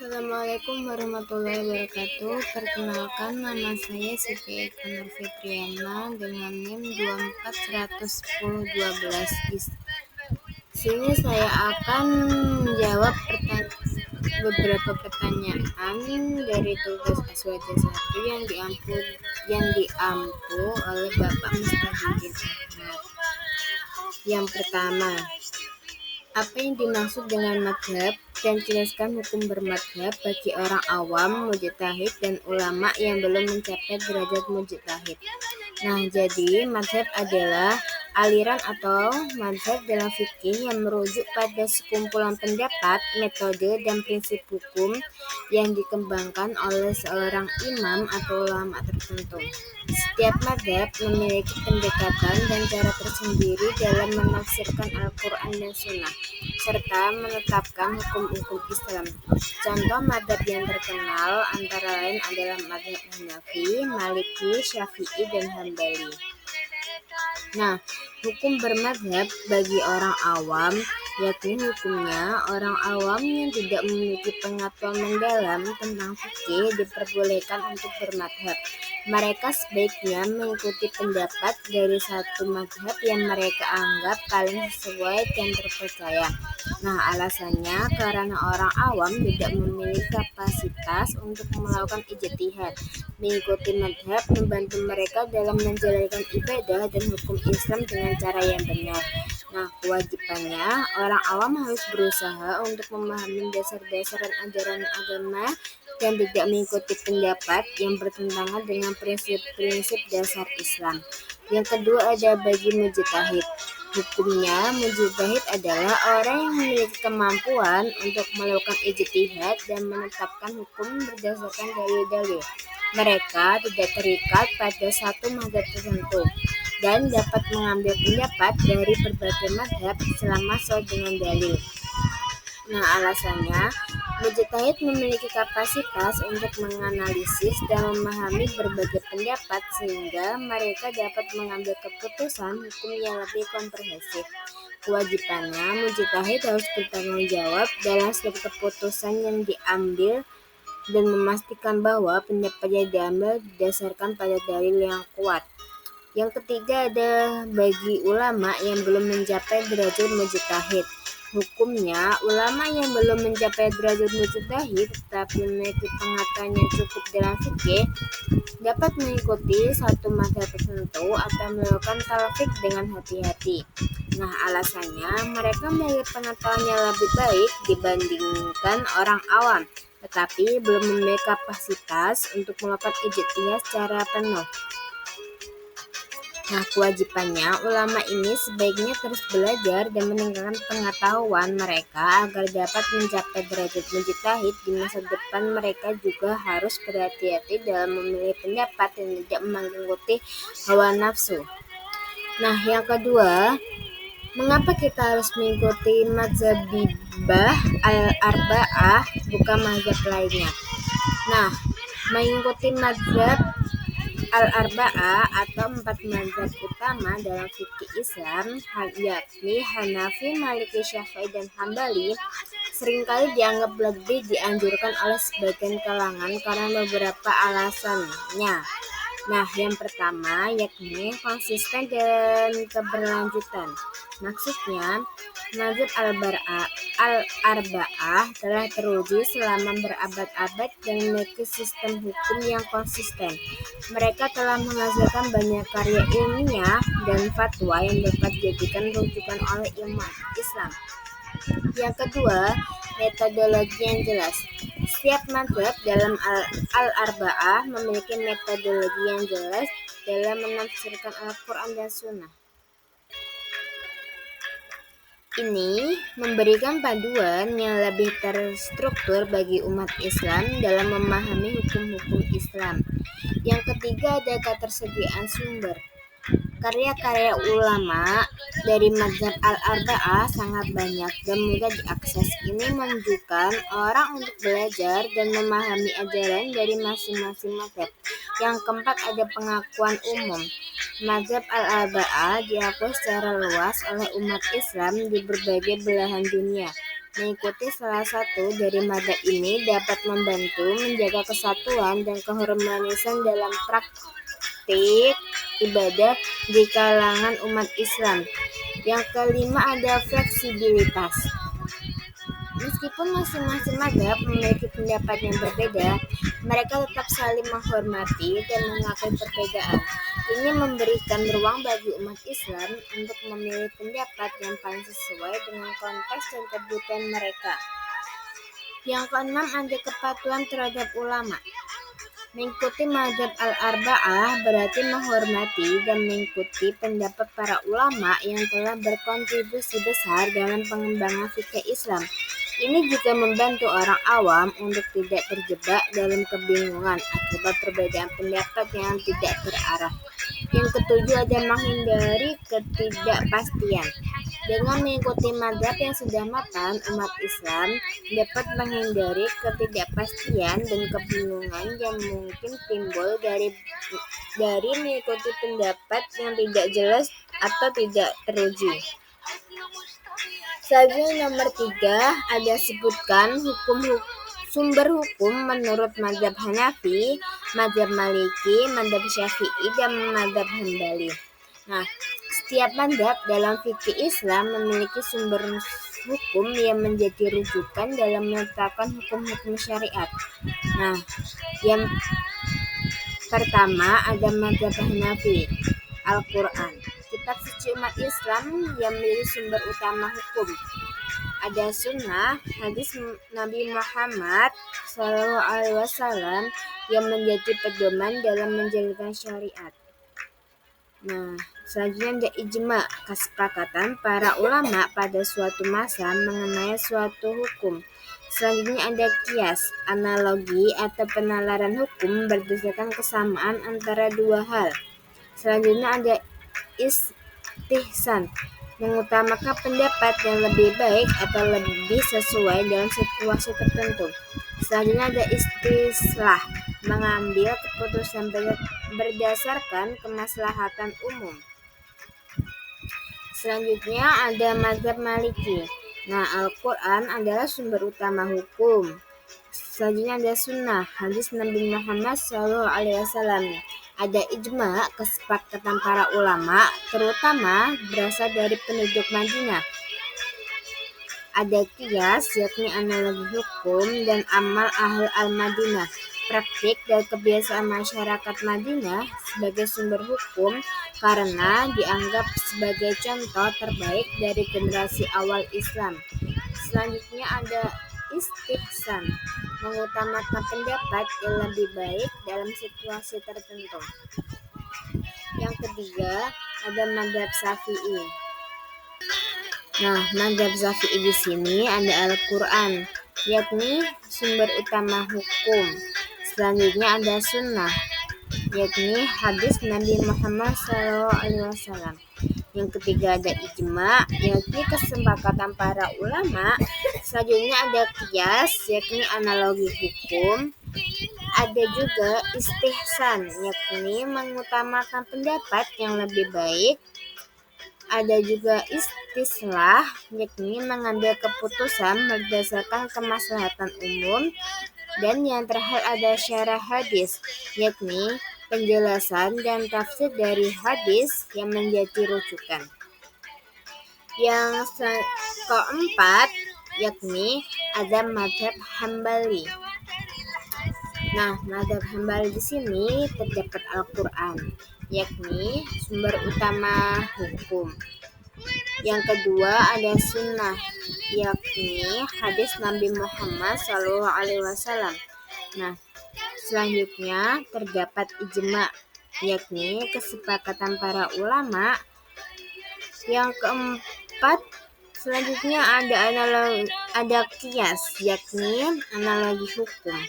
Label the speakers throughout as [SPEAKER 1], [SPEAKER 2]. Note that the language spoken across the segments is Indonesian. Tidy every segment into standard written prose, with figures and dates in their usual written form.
[SPEAKER 1] Assalamualaikum warahmatullahi wabarakatuh. Perkenalkan, nama saya Siti Eka Nur Fitriana dengan NIM 241012. Di sini saya akan menjawab beberapa pertanyaan dari tugas SWJ 1 yang diampu oleh Bapak Mustahidin Ahmad. Yang pertama, apa yang dimaksud dengan madhab, dan jelaskan hukum bermadhab bagi orang awam, mujtahid, dan ulama yang belum mencapai derajat mujtahid. Nah, jadi madhab adalah aliran atau mazhab dalam fikih yang merujuk pada sekumpulan pendapat, metode, dan prinsip hukum yang dikembangkan oleh seorang imam atau ulama tertentu. Setiap madhab memiliki pendekatan dan cara tersendiri dalam menafsirkan Al-Quran dan Sunnah, serta menetapkan hukum-hukum Islam. Contoh madhab yang terkenal antara lain adalah madhab Hanafi, Maliki, Syafi'i, dan Hambali. Nah, hukum bermadhab bagi orang awam, yakni hukumnya orang awam yang tidak memiliki pengetahuan mendalam tentang fikih diperbolehkan untuk bermadhab. Mereka sebaiknya mengikuti pendapat dari satu madhab yang mereka anggap paling sesuai dan terpercaya. Nah, alasannya karena orang awam tidak memiliki kapasitas untuk melakukan ijtihad. Mengikuti madhab membantu mereka dalam menjalankan ibadah dan hukum Islam dengan cara yang benar. Nah, kewajibannya orang awam harus berusaha untuk memahami dasar-dasar dan ajaran agama dan tidak mengikuti pendapat yang bertentangan dengan prinsip-prinsip dasar Islam. Yang kedua ada bagi mujtahid. Hukumnya, mujtahid adalah orang yang memiliki kemampuan untuk melakukan ijtihad dan menetapkan hukum berdasarkan dalil-dalil. Mereka tidak terikat pada satu mazhab tertentu dan dapat mengambil pendapat dari berbagai mazhab selama sesuai dengan dalil. Nah, alasannya, mujtahid memiliki kapasitas untuk menganalisis dan memahami berbagai pendapat sehingga mereka dapat mengambil keputusan hukum yang lebih komprehensif. Kewajibannya, mujtahid harus bertanggung jawab dalam setiap keputusan yang diambil dan memastikan bahwa pendapat yang diambil didasarkan pada dalil yang kuat. Yang ketiga ada bagi ulama yang belum mencapai derajat mujtahid. Hukumnya, ulama yang belum mencapai derajat mujtahid tetapi memiliki pengetahuan yang cukup dalam fikih dapat mengikuti satu mazhab tertentu atau melakukan talfik dengan hati-hati. Nah, alasannya mereka memiliki pengetahuan yang lebih baik dibandingkan orang awam, tetapi belum memiliki kapasitas untuk melakukan ijtihad secara penuh. Nah, kewajibannya ulama ini sebaiknya terus belajar dan meningkatkan pengetahuan mereka agar dapat mencapai derajat mujtahid di masa depan. Mereka juga harus berhati-hati dalam memilih pendapat dan tidak mengikuti hawa nafsu. Nah, yang kedua, mengapa kita harus mengikuti mazhabibah al-arba'ah bukan mazhab lainnya? Nah, mengikuti mazhab al-arba'ah atau 4 mazhab utama dalam fikih Islam, yakni Hanafi, Maliki, Syafi'i, dan Hambali, seringkali dianggap lebih dianjurkan oleh sebagian kalangan karena beberapa alasannya. Nah, yang pertama yakni konsisten dan keberlanjutan. Maksudnya, mazhab al-arba'ah telah teruji selama berabad-abad dan memiliki sistem hukum yang konsisten. Mereka telah menghasilkan banyak karya ilmiah dan fatwa yang dapat dijadikan rujukan oleh umat Islam. Yang kedua, metodologi yang jelas. Setiap mazhab dalam al-arba'ah memiliki metodologi yang jelas dalam menafsirkan Al-Quran dan Sunnah. Ini memberikan panduan yang lebih terstruktur bagi umat Islam dalam memahami hukum-hukum Islam. Yang ketiga ada ketersediaan sumber. Karya-karya ulama dari mazhab al-arba'ah sangat banyak dan mudah diakses. Ini menunjukkan orang untuk belajar dan memahami ajaran dari masing-masing mazhab. Yang keempat ada pengakuan umum. Mazhab al-arba'ah diakui secara luas oleh umat Islam di berbagai belahan dunia. Mengikuti salah satu dari mazhab ini dapat membantu menjaga kesatuan dan keharmonisan dalam praktik ibadah di kalangan umat Islam. Yang kelima ada fleksibilitas. Meskipun masing-masing mazhab memiliki pendapat yang berbeda, mereka tetap saling menghormati dan mengakui perbedaan. Ini memberikan ruang bagi umat Islam untuk memilih pendapat yang paling sesuai dengan konteks dan kebutuhan mereka. Yang keenam ada kepatuhan terhadap ulama. Mengikuti mazhab al-arba'ah berarti menghormati dan mengikuti pendapat para ulama yang telah berkontribusi besar dalam pengembangan fikih Islam. Ini juga membantu orang awam untuk tidak terjebak dalam kebingungan akibat perbedaan pendapat yang tidak terarah. Yang ketujuh ada menghindari ketidakpastian. Dengan mengikuti mazhab yang sudah mapan, umat Islam dapat menghindari ketidakpastian dan kebingungan yang mungkin timbul dari mengikuti pendapat yang tidak jelas atau tidak teruji. Selanjutnya nomor 3 ada sebutkan sumber hukum menurut mazhab Hanafi, mazhab Maliki, mazhab Syafi'i, dan mazhab Hambali. Nah, setiap mazhab dalam fikih Islam memiliki sumber hukum yang menjadi rujukan dalam menetapkan hukum-hukum syariat. Nah, yang pertama ada mazhab Hanafi, Al-Quran, kitab suci umat Islam yang menjadi sumber utama hukum. Ada sunnah, hadis Nabi Muhammad SAW yang menjadi pedoman dalam menjalankan syariat. Nah, selanjutnya ada ijma, kesepakatan para ulama pada suatu masa mengenai suatu hukum. Selanjutnya ada qiyas, analogi atau penalaran hukum berdasarkan kesamaan antara dua hal. Selanjutnya ada istihsan, mengutamakan pendapat yang lebih baik atau lebih sesuai dalam situasi tertentu. Selanjutnya ada istislah, mengambil keputusan berdasarkan kemaslahatan umum. Selanjutnya ada mazhab Maliki. Nah, Al-Quran adalah sumber utama hukum. Selanjutnya ada sunnah, hadis Nabi Muhammad SAW. Ada ijma, kesepakatan para ulama, terutama berasal dari penduduk Madinah. Ada qiyas, yakni analogi hukum dan amal ahli al-Madinah, praktik dan kebiasaan masyarakat Madinah sebagai sumber hukum karena dianggap sebagai contoh terbaik dari generasi awal Islam. Selanjutnya ada istihsan, mengutamakan pendapat yang lebih baik dalam situasi tertentu. Yang ketiga ada mazhab Syafi'i. Nah, mazhab Syafi'i di sini ada Al-Quran, yakni sumber utama hukum. Selanjutnya ada sunnah, yakni hadis Nabi Muhammad SAW. Yang ketiga ada ijma, yakni kesepakatan para ulama. Selanjutnya ada qiyas, yakni analogi hukum. Ada juga istihsan, yakni mengutamakan pendapat yang lebih baik. Ada juga istislah, yakni mengambil keputusan berdasarkan kemaslahatan umum. Dan yang terakhir ada syarah hadis, yakni penjelasan dan tafsir dari hadis yang menjadi rujukan. Yang keempat, yakni ada mazhab Hambali. Nah, mazhab Hambali di sini terdapat Al-Quran, yakni sumber utama hukum. Yang kedua ada sunnah, yakni hadis Nabi Muhammad SAW. Nah, selanjutnya terdapat ijma, yakni kesepakatan para ulama. Yang keempat, selanjutnya ada qiyas, yakni analogi hukum.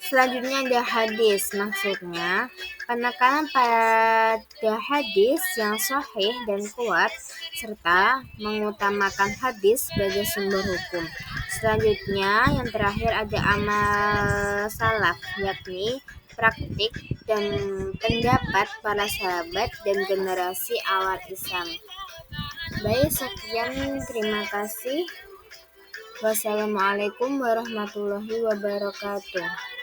[SPEAKER 1] Selanjutnya ada hadis, maksudnya penekanan pada hadis yang sahih dan kuat, serta mengutamakan hadis sebagai sumber hukum. Selanjutnya yang terakhir ada amal salaf, yakni praktik dan pendapat para sahabat dan generasi awal Islam. Baik, sekian, terima kasih. Wassalamualaikum warahmatullahi wabarakatuh.